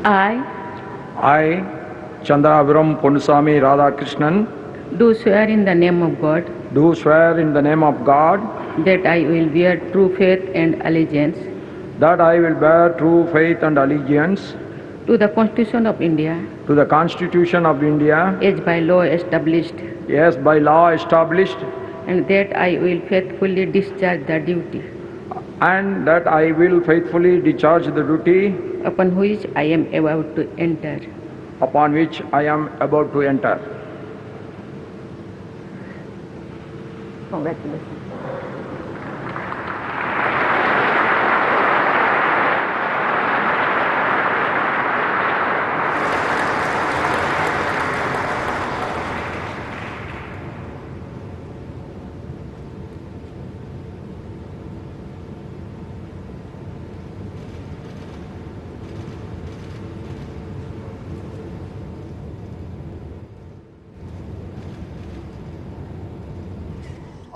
I I, Chandrapuram Ponnuswamy Radhakrishnan, do swear in the name of God do swear in the name of God that I will bear true faith and allegiance that I will bear true faith and allegiance to the Constitution of India to the Constitution of India as by law established, as by law established, and that I will faithfully discharge the duty and that I will faithfully discharge the duty upon which I am about to enter. upon which I am about to enter. Congratulations.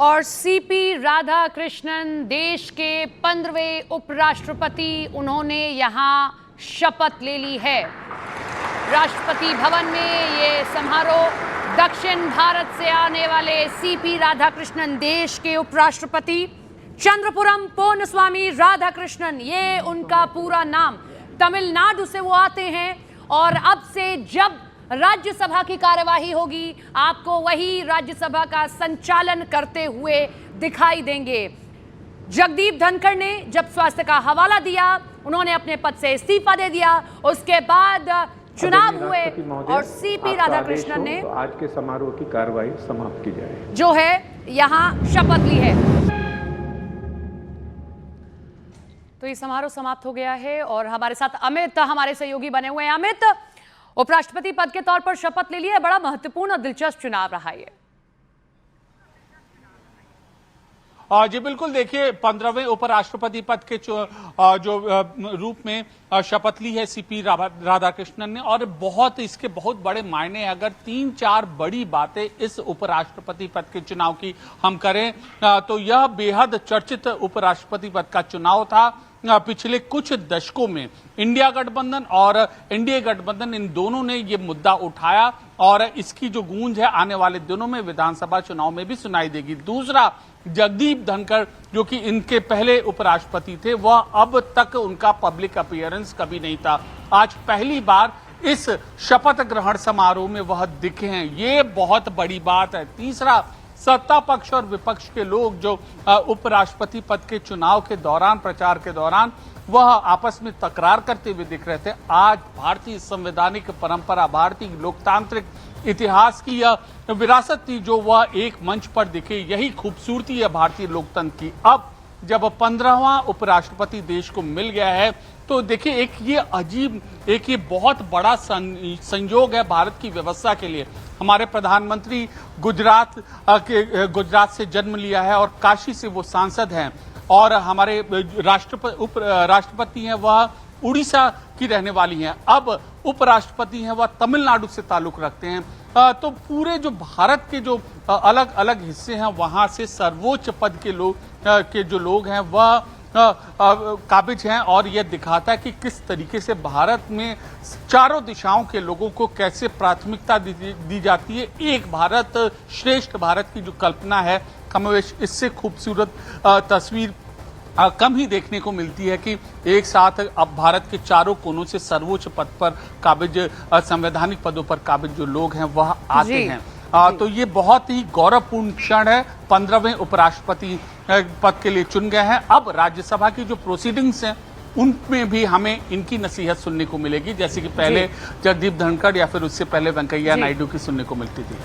और CP Radhakrishnan देश के 15वें उपराष्ट्रपति, उन्होंने यहां शपथ ले ली है। राष्ट्रपति भवन में ये समारोह दक्षिण भारत से आने वाले सीपी राधाकृष्णन देश के उपराष्ट्रपति चंद्रपुरम पोन्नुस्वामी राधाकृष्णन, ये उनका पूरा नाम। तमिलनाडु से वो आते हैं और अब से जब राज्यसभा की कार्यवाही होगी आपको वही राज्यसभा का संचालन करते हुए दिखाई देंगे। जगदीप धनखड़ ने जब स्वास्थ्य का हवाला दिया, उन्होंने अपने पद से इस्तीफा दे दिया, उसके बाद चुनाव हुए और सीपी राधाकृष्णन ने आज के समारोह की कार्यवाही समाप्त की जाए, जो है यहां शपथ ली है। तो ये समारोह समाप्त हो गया है और हमारे साथ अमित हमारे सहयोगी बने हुए हैं। अमित, उपराष्ट्रपति पद के तौर पर शपथ ले ली है, बड़ा महत्वपूर्ण और दिलचस्प चुनाव रहा है। जी बिल्कुल, देखिए 15वें उपराष्ट्रपति पद के जो रूप में शपथ ली है सीपी राधाकृष्णन ने, और इसके बहुत बड़े मायने हैं। अगर 3-4 बड़ी बातें इस उपराष्ट्रपति पद के चुनाव की हम करें तो यह बेहद चर्चित उपराष्ट्रपति पद का चुनाव था। पिछले कुछ दशकों में इंडिया गठबंधन और एनडीए गठबंधन, इन दोनों ने ये मुद्दा उठाया और इसकी जो गूंज है आने वाले दिनों में विधानसभा चुनाव में भी सुनाई देगी। दूसरा, जगदीप धनखड़ जो कि इनके पहले उपराष्ट्रपति थे, वह अब तक उनका पब्लिक अपीयरेंस कभी नहीं था। आज पहली बार इस शपथ ग्रहण समारोह में वह दिखे हैं, ये बहुत बड़ी बात है। तीसरा, सत्ता पक्ष और विपक्ष के लोग जो उपराष्ट्रपति पद के चुनाव के दौरान, प्रचार के दौरान वह आपस में तकरार करते हुए दिख रहे थे, आज भारतीय संवैधानिक परंपरा, भारतीय लोकतांत्रिक इतिहास की यह विरासत थी जो वह एक मंच पर दिखे। यही खूबसूरती है भारतीय लोकतंत्र की। अब जब 15वां उपराष्ट्रपति देश को मिल गया है तो देखिए एक ये बहुत बड़ा संयोग है भारत की व्यवस्था के लिए। हमारे प्रधानमंत्री गुजरात से जन्म लिया है और काशी से वो सांसद हैं, और हमारे राष्ट्रपति हैं वह उड़ीसा की रहने वाली हैं। अब उपराष्ट्रपति हैं वह तमिलनाडु से ताल्लुक रखते हैं। तो पूरे जो भारत के जो अलग अलग हिस्से हैं वहां से सर्वोच्च पद के जो लोग हैं वह काबिज हैं, और यह दिखाता है कि किस तरीके से भारत में चारों दिशाओं के लोगों को कैसे प्राथमिकता दी जाती है। एक भारत श्रेष्ठ भारत की जो कल्पना है, कमोवेश इससे खूबसूरत तस्वीर कम ही देखने को मिलती है कि एक साथ अब भारत के चारों कोनों से सर्वोच्च पद पर काबिज, संवैधानिक पदों पर काबिज जो लोग हैं वह आते हैं। तो ये बहुत ही गौरवपूर्ण क्षण है। 15वें उपराष्ट्रपति पद के लिए चुन गए हैं। अब राज्यसभा की जो प्रोसीडिंग्स हैं उनमें भी हमें इनकी नसीहत सुनने को मिलेगी, जैसे कि पहले जगदीप धनखड़ या फिर उससे पहले वेंकैया नायडू की सुनने को मिलती थी।